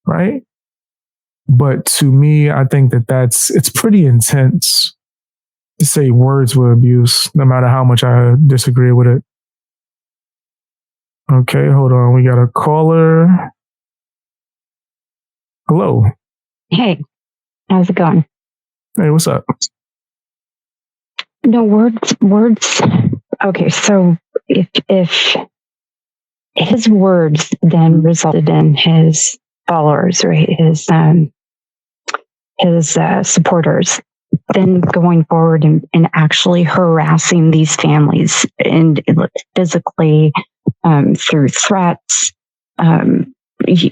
right? But to me, I think it's pretty intense to say words were abuse, no matter how much I disagree with it. Okay, hold on. We got a caller. Hello. Hey, how's it going? Hey, what's up? No, words. Okay, so if his words then resulted in his followers, right? His supporters, then going forward and actually harassing these families and physically through threats,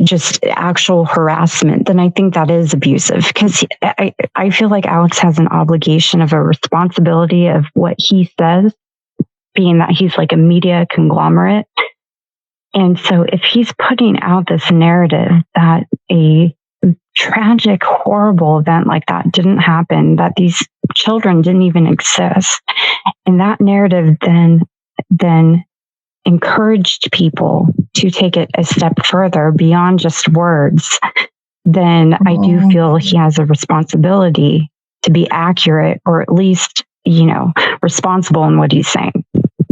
just actual harassment, then I think that is abusive, because I feel like Alex has an obligation of a responsibility of what he says, being that he's like a media conglomerate. And so if he's putting out this narrative that a tragic, horrible event like that didn't happen, that these children didn't even exist, and that narrative then encouraged people to take it a step further beyond just words, then I do feel he has a responsibility to be accurate, or at least, responsible in what he's saying.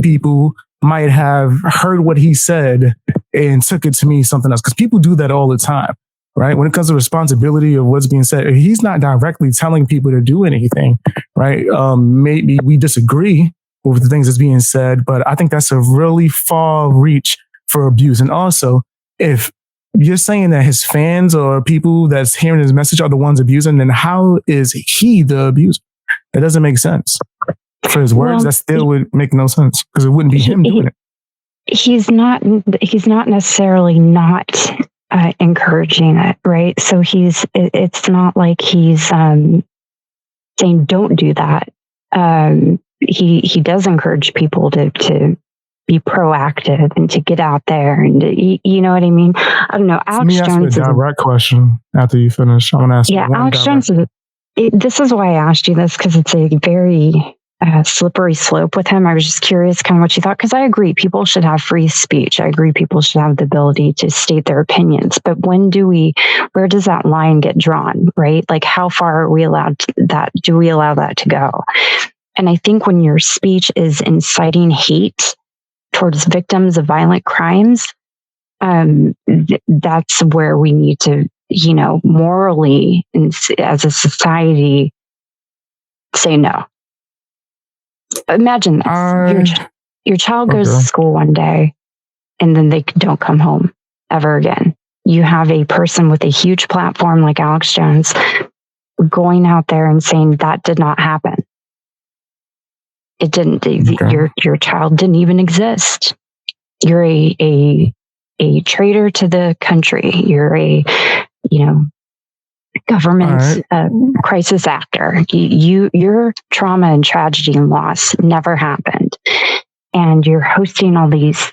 People might have heard what he said and took it to mean something else, because people do that all the time, right? When it comes to responsibility of what's being said, he's not directly telling people to do anything, right? Maybe we disagree with the things that's being said, but I think that's a really far reach for abuse. And also, if you're saying that his fans or people that's hearing his message are the ones abusing, then how is he the abuser? That doesn't make sense. For his words, that still would make no sense, because it wouldn't be him doing it. He's not necessarily not encouraging it, right? So it's not like he's saying don't do that. He does encourage people to be proactive and to get out there, and you know what I mean? I don't know. Alex Jones is a direct question after you finish. I want to ask you. Alex Jones this is why I asked you this, because it's a very slippery slope with him. I was just curious kind of what you thought, because I agree people should have free speech. I agree people should have the ability to state their opinions, but where does that line get drawn, right? Like, how far are we allowed do we allow that to go? And I think when your speech is inciting hate towards victims of violent crimes, that's where we need to, morally, as a society, say no. Imagine this. Your child goes to school one day and then they don't come home ever again. You have a person with a huge platform like Alex Jones going out there and saying that did not happen. It didn't. Your child didn't even exist. You're a traitor to the country. You're a government crisis actor. Your trauma and tragedy and loss never happened, and you're hosting all these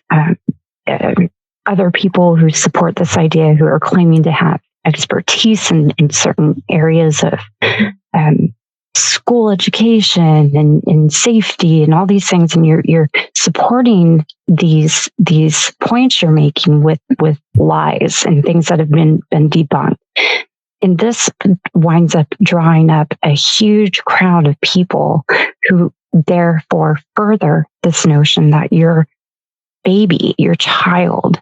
other people who support this idea, who are claiming to have expertise in certain areas of school education and safety and all these things, and you're supporting these points you're making with lies and things that have been debunked. And this winds up drawing up a huge crowd of people who therefore further this notion that your baby, your child,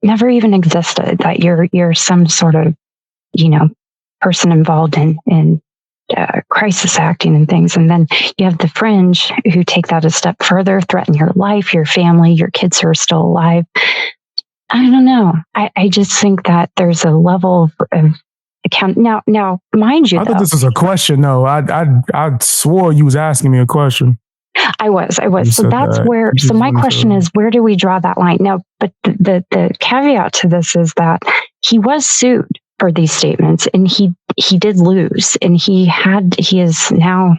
never even existed, that you're some sort of, person involved in crisis acting and things. And then you have the fringe who take that a step further, threaten your life, your family, your kids who are still alive. I don't know. I just think that there's a level of account. Now, mind you, I thought this was a question. No, I swore you was asking me a question. I was. So that's where. So my question is, where do we draw that line? Now, but the caveat to this is that he was sued for these statements, and he did lose, and he is now,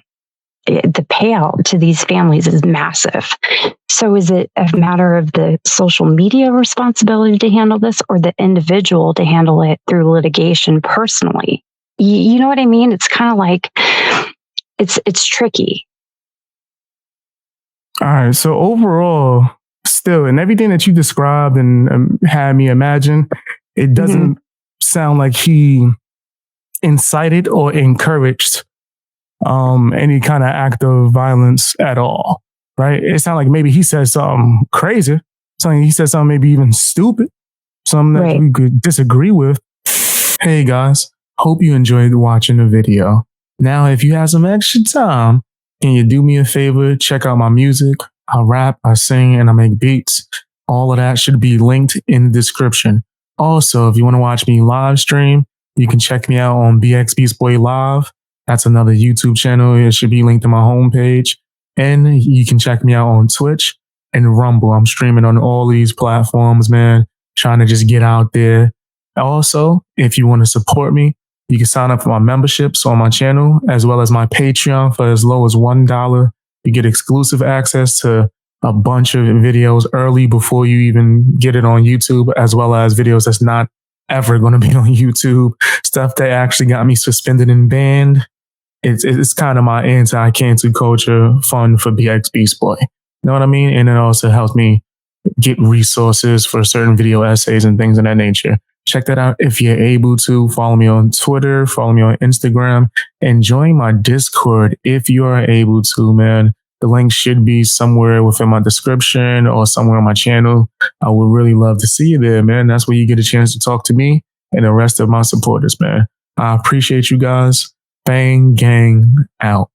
the payout to these families is massive. So is it a matter of the social media responsibility to handle this, or the individual to handle it through litigation personally? You know what I mean? It's kind of like, it's tricky. All right. So overall, still, and everything that you described and had me imagine, it doesn't sound like he incited or encouraged any kind of act of violence at all, right? It sounded like maybe he said something crazy, something he said something maybe even stupid, something that Right. we could disagree with. Hey guys, hope you enjoyed watching the video. Now, if you have some extra time, can you do me a favor? Check out my music. I rap, I sing, and I make beats. All of that should be linked in the description. Also, if you want to watch me live stream, you can check me out on bxbeastboy Live. That's another YouTube channel. It should be linked to my homepage. And you can check me out on Twitch and Rumble. I'm streaming on all these platforms, man. Trying to just get out there. Also, if you want to support me, you can sign up for my memberships on my channel, as well as my Patreon for as low as $1. You get exclusive access to a bunch of videos early before you even get it on YouTube, as well as videos that's not ever going to be on YouTube, stuff that actually got me suspended and banned. It's kind of my anti-cancel culture fund for BX Beast Boy. You know what I mean? And it also helps me get resources for certain video essays and things of that nature. Check that out if you're able to. Follow me on Twitter, follow me on Instagram, and join my Discord if you are able to, man. The link should be somewhere within my description or somewhere on my channel. I would really love to see you there, man. That's where you get a chance to talk to me and the rest of my supporters, man. I appreciate you guys. Bang, gang, out.